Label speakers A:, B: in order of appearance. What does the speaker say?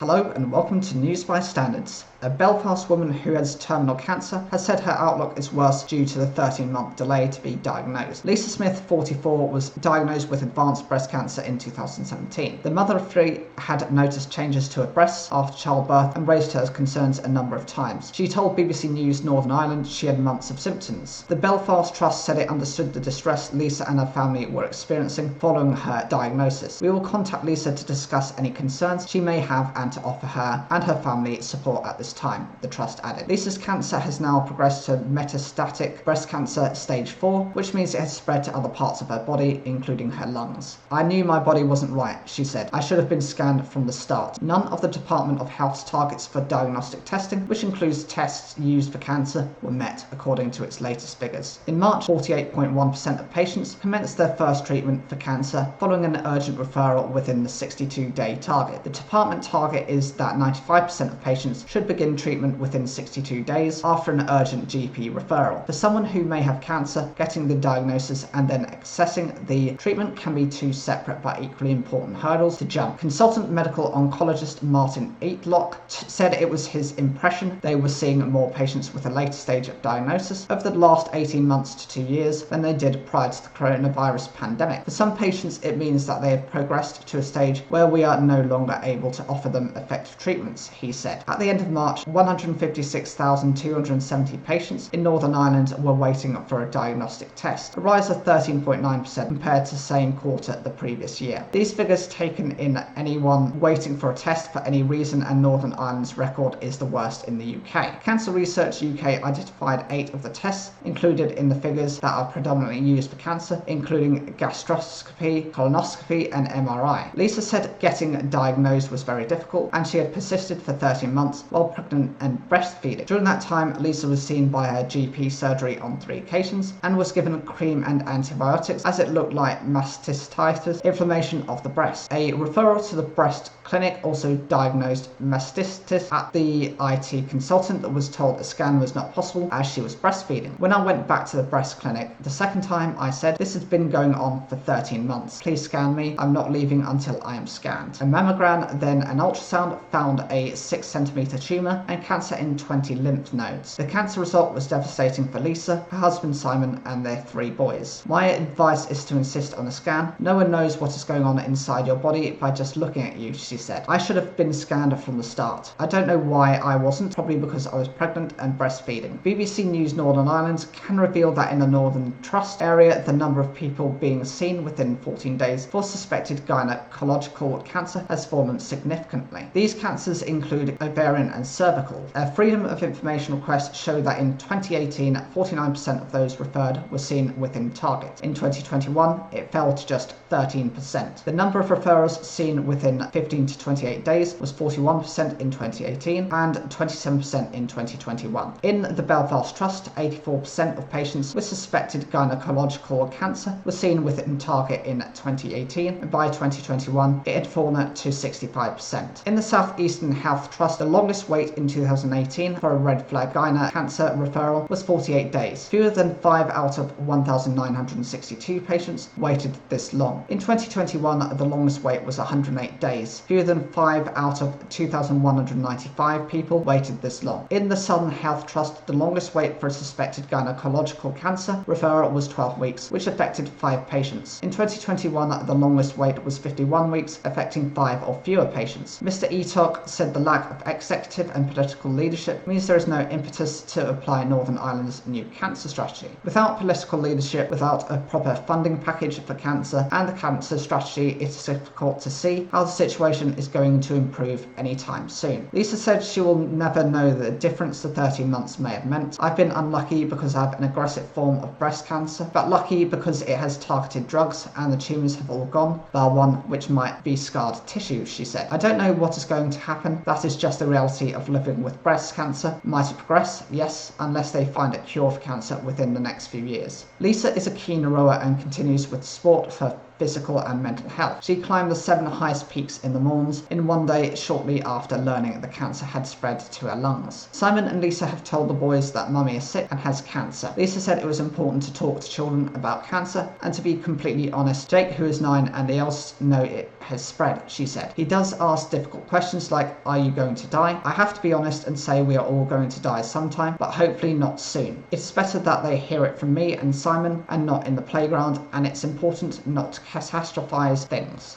A: Hello and welcome to News by Standards. A Belfast woman who has terminal cancer has said her outlook is worse due to the 13-month delay to be diagnosed. Lisa Smith, 44, was diagnosed with advanced breast cancer in 2017. The mother of three had noticed changes to her breasts after childbirth and raised her concerns a number of times. She told BBC News Northern Ireland she had months of symptoms. The Belfast Trust said it understood the distress Lisa and her family were experiencing following her diagnosis. We will contact Lisa to discuss any concerns she may have and to offer her and her family support at this time, the trust added. Lisa's cancer has now progressed to metastatic breast cancer stage 4, which means it has spread to other parts of her body, including her lungs. I knew my body wasn't right, she said. I should have been scanned from the start. None of the Department of Health's targets for diagnostic testing, which includes tests used for cancer, were met, according to its latest figures. In March, 48.1% of patients commenced their first treatment for cancer following an urgent referral within the 62-day target. The department target is that 95% of patients should begin treatment within 62 days after an urgent GP referral. For someone who may have cancer, getting the diagnosis and then accessing the treatment can be two separate but equally important hurdles to jump. Consultant medical oncologist Martin Eatlock said it was his impression they were seeing more patients with a later stage of diagnosis over the last 18 months to 2 years than they did prior to the coronavirus pandemic. For some patients, it means that they have progressed to a stage where we are no longer able to offer them effective treatments, he said. At the end of March, 156,270 patients in Northern Ireland were waiting for a diagnostic test, a rise of 13.9% compared to the same quarter the previous year. These figures taken in anyone waiting for a test for any reason, and Northern Ireland's record is the worst in the UK. Cancer Research UK identified 8 of the tests included in the figures that are predominantly used for cancer, including gastroscopy, colonoscopy and MRI. Lisa said getting diagnosed was very difficult and she had persisted for 13 months while pregnant and breastfeeding. During that time, Lisa was seen by her GP surgery on 3 occasions and was given cream and antibiotics as it looked like mastitis, inflammation of the breast. A referral to the breast clinic also diagnosed mastitis at the IT consultant that was told a scan was not possible as she was breastfeeding. When I went back to the breast clinic the second time, I said, "This has been going on for 13 months. Please scan me. I'm not leaving until I am scanned." A mammogram, then an ultrasound, found a 6-centimeter tumour and cancer in 20 lymph nodes. The cancer result was devastating for Lisa, her husband Simon and their 3 boys. "My advice is to insist on a scan. No one knows what is going on inside your body by just looking at you," she said. "I should have been scanned from the start. I don't know why I wasn't, probably because I was pregnant and breastfeeding." BBC News Northern Ireland can reveal that in the Northern Trust area, the number of people being seen within 14 days for suspected gynecological cancer has fallen significantly. These cancers include ovarian and cervical. A Freedom of Information request showed that in 2018, 49% of those referred were seen within target. In 2021, it fell to just 13%. The number of referrals seen within 15 to 28 days was 41% in 2018 and 27% in 2021. In the Belfast Trust, 84% of patients with suspected gynecological cancer were seen within target in 2018, and by 2021, it had fallen to 65%. In the South Eastern Health Trust, the longest wait in 2018 for a red flag gynae cancer referral was 48 days. Fewer than 5 out of 1,962 patients waited this long. In 2021, the longest wait was 108 days. Fewer than 5 out of 2,195 people waited this long. In the Southern Health Trust, the longest wait for a suspected gynecological cancer referral was 12 weeks, which affected 5 patients. In 2021, the longest wait was 51 weeks, affecting 5 or fewer patients. Mr. Eatock said the lack of executive and political leadership means there is no impetus to apply Northern Ireland's new cancer strategy. Without political leadership, without a proper funding package for cancer and the cancer strategy, it is difficult to see how the situation is going to improve anytime soon. Lisa said she will never know the difference the 13 months may have meant. "I've been unlucky because I have an aggressive form of breast cancer, but lucky because it has targeted drugs and the tumours have all gone, bar one which might be scarred tissue," she said. "I don't know what is going to happen. That is just the reality of living with breast cancer. Might it progress? Yes, unless they find a cure for cancer within the next few years." Lisa is a keen rower and continues with sport for physical and mental health. She climbed the 7 highest peaks in the Mons in one day shortly after learning the cancer had spread to her lungs. Simon and Lisa have told the boys that Mummy is sick and has cancer. Lisa said it was important to talk to children about cancer and to be completely honest. Jake, who is 9, and the else know it has spread, she said. He does ask difficult questions like, are you going to die? I have to be honest and say we are all going to die sometime, but hopefully not soon. It's better that they hear it from me and Simon and not in the playground, and it's important not to catastrophize things.